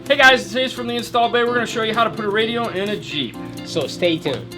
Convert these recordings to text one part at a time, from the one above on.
Hey guys, today's from the install bay. We're going to show you how to put a radio in a Jeep. So stay tuned.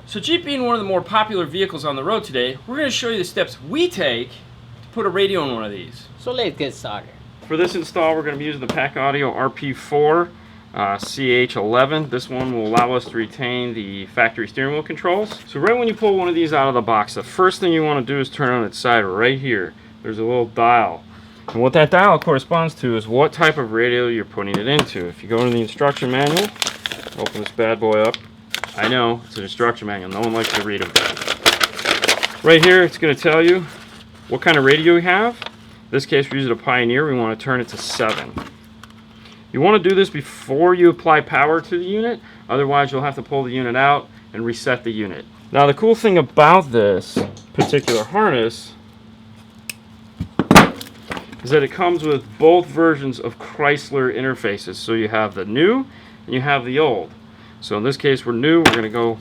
So Jeep being one of the more popular vehicles on the road today, we're going to show you the steps we take to put a radio in one of these. So let's get started. For this install, we're going to be using the PAC Audio RP4-ch11. This one will allow us to retain the factory steering wheel controls. So right when you pull one of these out of the box, the first thing you want to do is turn on its side right here. There's a little dial. And what that dial corresponds to is what type of radio you're putting it into. If you go into the instruction manual, open this bad boy up. I know, it's an instruction manual. No one likes to read them. Right here, it's going to tell you what kind of radio we have. In this case, we're using a Pioneer. We want to turn it to 7. You want to do this before you apply power to the unit. Otherwise, you'll have to pull the unit out and reset the unit. Now, the cool thing about this particular harness is that it comes with both versions of Chrysler interfaces. So you have the new and you have the old. So in this case, we're new. We're going to go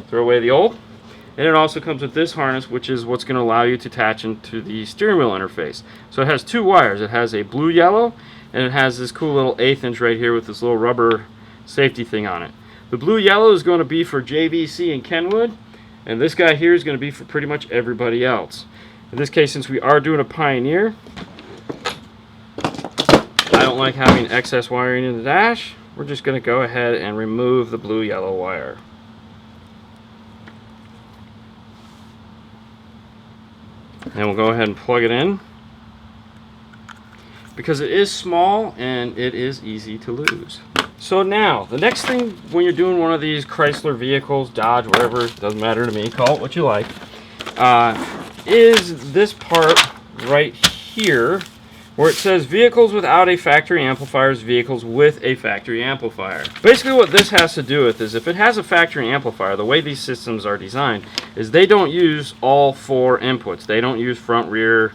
throw away the old. And it also comes with this harness, which is what's going to allow you to attach into the steering wheel interface. So it has two wires. It has a blue-yellow, and it has this cool little 1/8 inch right here with this little rubber safety thing on it. The blue-yellow is going to be for JVC and Kenwood, and this guy here is going to be for pretty much everybody else. In this case, since we are doing a Pioneer, I don't like having excess wiring in the dash. We're just going to go ahead and remove the blue-yellow wire. And we'll go ahead and plug it in, because it is small and it is easy to lose. So now, the next thing when you're doing one of these Chrysler vehicles, Dodge, whatever, doesn't matter to me, call it what you like, is this part right here where it says vehicles without a factory amplifier is vehicles with a factory amplifier. Basically what this has to do with is if it has a factory amplifier, the way these systems are designed is they don't use all 4 inputs. They don't use front, rear,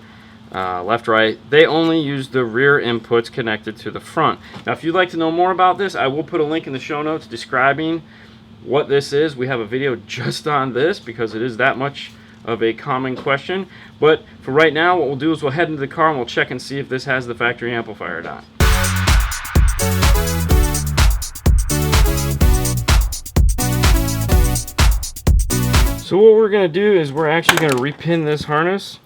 left, right. They only use the rear inputs connected to the front. Now if you'd like to know more about this, I will put a link in the show notes describing what this is. We have a video just on this because it is that much of a common question. But for right now, what we'll do is we'll head into the car and we'll check and see if this has the factory amplifier or not. So what we're going to do is we're actually going to repin this harness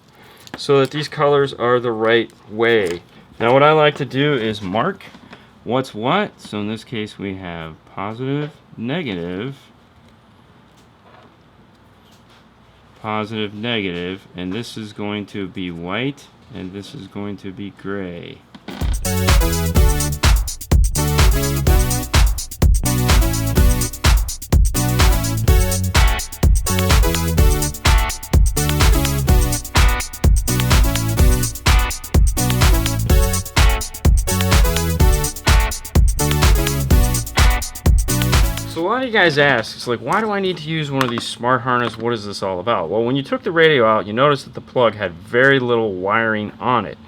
so that these colors are the right way. Now what I like to do is mark what's what. So in this case we have positive, negative, positive, negative, and this is going to be white and this is going to be gray. So a lot of you guys ask, it's like, why do I need to use one of these smart harness? What is this all about? Well, when you took the radio out, you noticed that the plug had very little wiring on it.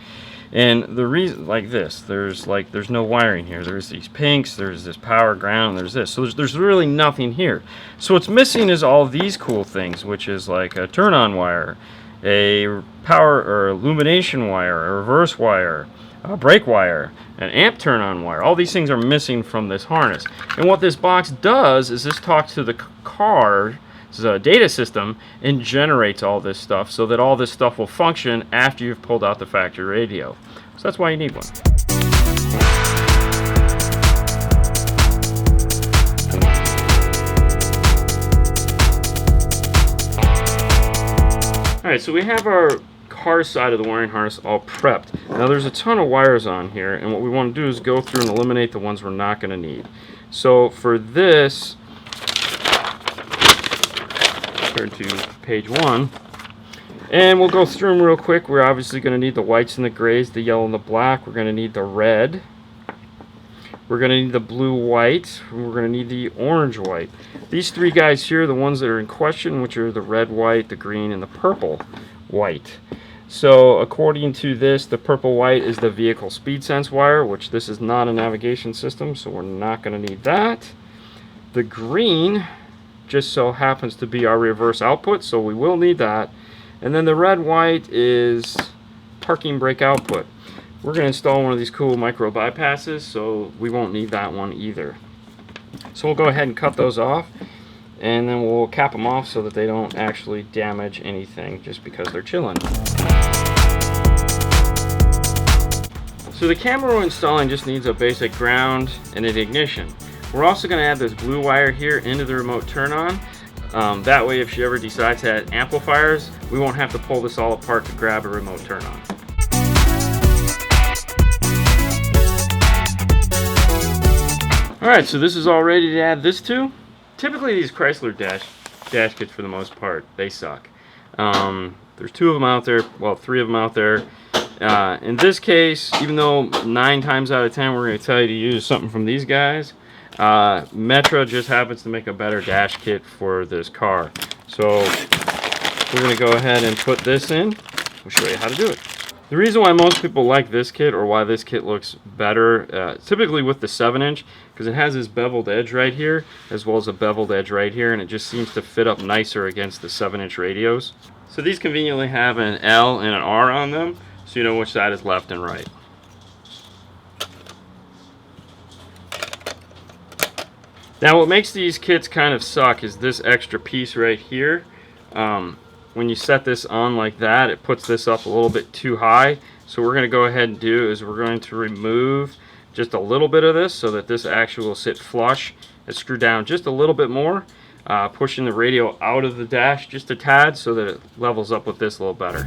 And the reason, like this, there's no wiring here. There's these pinks, there's this power ground, there's this. So there's really nothing here. So what's missing is all these cool things, which is like a turn-on wire, a power or illumination wire, a reverse wire, a brake wire, an amp turn-on wire. All these things are missing from this harness. And what this box does is this talks to the car, this is a data system, and generates all this stuff so that all this stuff will function after you've pulled out the factory radio. So that's why you need one. Alright, so we have our car side of the wiring harness all prepped. Now there's a ton of wires on here, and what we want to do is go through and eliminate the ones we're not going to need. So for this, turn to page 1, and we'll go through them real quick. We're obviously going to need the whites and the grays, the yellow and the black. We're going to need the red. We're going to need the blue-white. We're going to need the orange-white. These 3 guys here are the ones that are in question, which are the red-white, the green, and the purple-white. So according to this, the purple-white is the vehicle speed sense wire, which this is not a navigation system, so we're not going to need that. The green just so happens to be our reverse output, so we will need that. And then the red-white is parking brake output. We're going to install one of these cool micro bypasses, so we won't need that one either. So we'll go ahead and cut those off, and then we'll cap them off so that they don't actually damage anything just because they're chilling. So the camera we're installing just needs a basic ground and an ignition. We're also going to add this blue wire here into the remote turn on. That way if she ever decides to add amplifiers, we won't have to pull this all apart to grab a remote turn on. Alright, so this is all ready to add this to. Typically these Chrysler dash kits, for the most part, they suck. There's 2 of them out there, well 3 of them out there. In this case, even though 9 times out of 10 we're going to tell you to use something from these guys, Metra just happens to make a better dash kit for this car. So we're going to go ahead and put this in. We'll show you how to do it. The reason why most people like this kit, or why this kit looks better, typically with the 7-inch, because it has this beveled edge right here, as well as a beveled edge right here, and it just seems to fit up nicer against the 7-inch radios. So these conveniently have an L and an R on them, so you know which side is left and right. Now what makes these kits kind of suck is this extra piece right here. When you set this on like that, it puts this up a little bit too high. So what we're going to go ahead and do is we're going to remove just a little bit of this so that this actually will sit flush. And screw down just a little bit more, pushing the radio out of the dash just a tad so that it levels up with this a little better.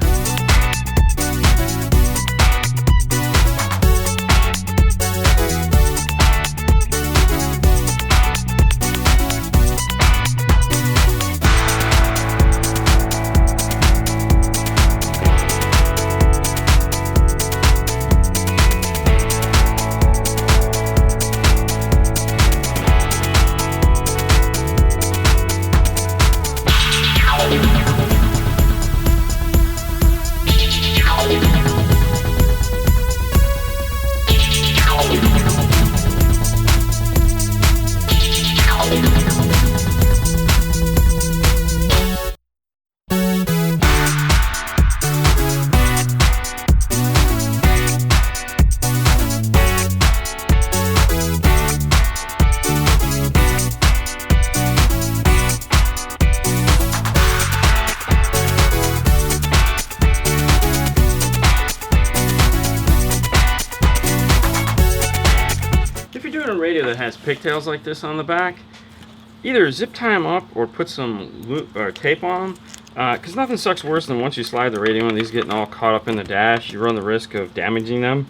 Radio that has pigtails like this on the back, either zip tie them up or put some loop or tape on them, because nothing sucks worse than once you slide the radio in, these getting all caught up in the dash. You run the risk of damaging them.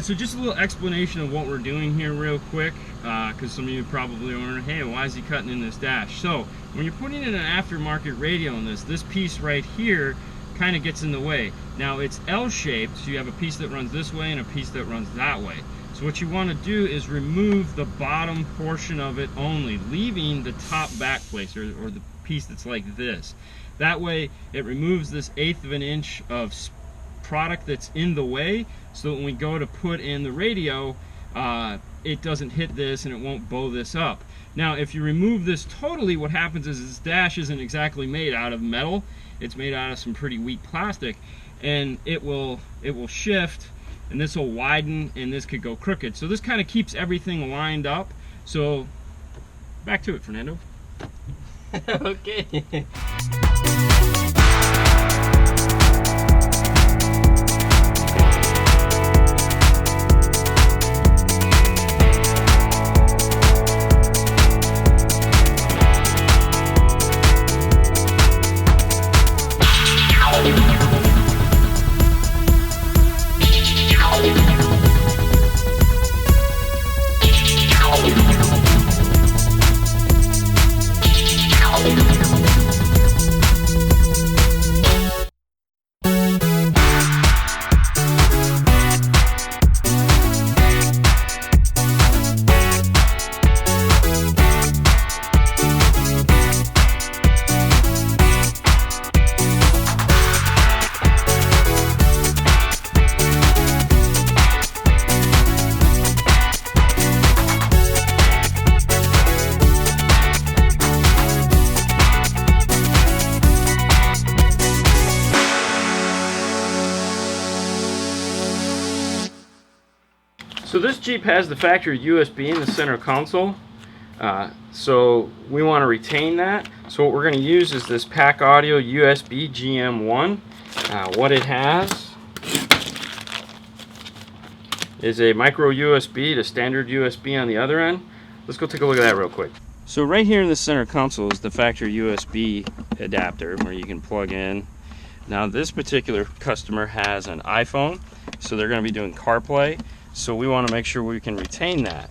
so just a little explanation of what we're doing here real quick, because some of you probably wondering, hey, why is he cutting in this dash? So when you're putting in an aftermarket radio in this piece right here kind of gets in the way. Now it's L-shaped, so you have a piece that runs this way and a piece that runs that way. So what you want to do is remove the bottom portion of it only, leaving the top back place, or the piece that's like this. That way it removes this 1/8 of an inch of product that's in the way, so that when we go to put in the radio, it doesn't hit this and it won't bow this up. Now if you remove this totally, what happens is this dash isn't exactly made out of metal, it's made out of some pretty weak plastic, and it will shift, and this will widen, and this could go crooked. So this kind of keeps everything lined up. So back to it, Fernando. Okay. So this Jeep has the factory USB in the center console, so we want to retain that. So what we're going to use is this PAC Audio USB GM1. What it has is a micro USB to standard USB on the other end. Let's go take a look at that real quick. So right here in the center console is the factory USB adapter where you can plug in. Now this particular customer has an iPhone, so they're going to be doing CarPlay. So we want to make sure we can retain that.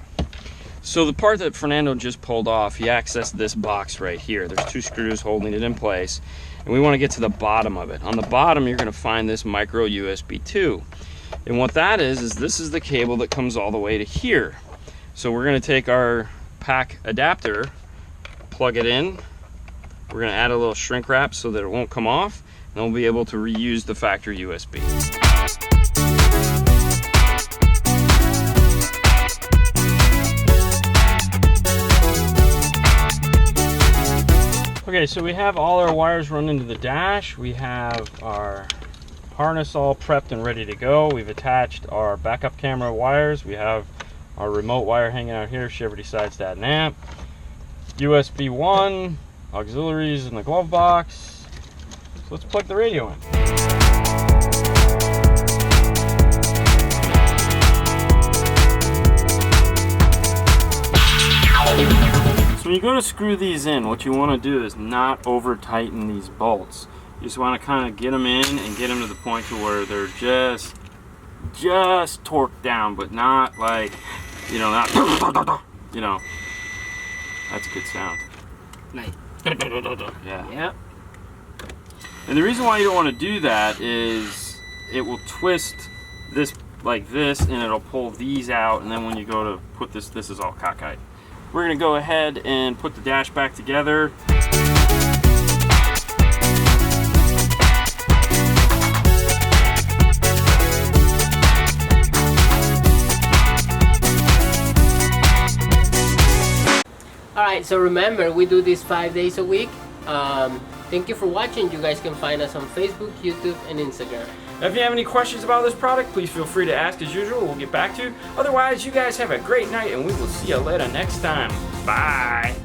So the part that Fernando just pulled off, he accessed this box right here. There's 2 screws holding it in place, and we want to get to the bottom of it. On the bottom, you're going to find this micro USB 2. And what that is this is the cable that comes all the way to here. So we're going to take our PAC adapter, plug it in. We're going to add a little shrink wrap so that it won't come off, and we'll be able to reuse the factory USB. Okay, so we have all our wires run into the dash. We have our harness all prepped and ready to go. We've attached our backup camera wires. We have our remote wire hanging out here if she ever decides to add an amp. USB 1, auxiliaries in the glove box. So let's plug the radio in. When you go to screw these in, what you want to do is not over tighten these bolts. You just want to kind of get them in and get them to the point to where they're just torqued down, but not like, you know, not, you know, that's a good sound. Nice. Yeah. Yep. And the reason why you don't want to do that is it will twist this like this, and it'll pull these out, and then when you go to put this is all cockeyed. We're going to go ahead and put the dash back together. Alright, so remember, we do this 5 days a week. Thank you for watching. You guys can find us on Facebook, YouTube, and Instagram. If you have any questions about this product, please feel free to ask as usual. We'll get back to you. Otherwise, you guys have a great night, and we will see you later next time. Bye.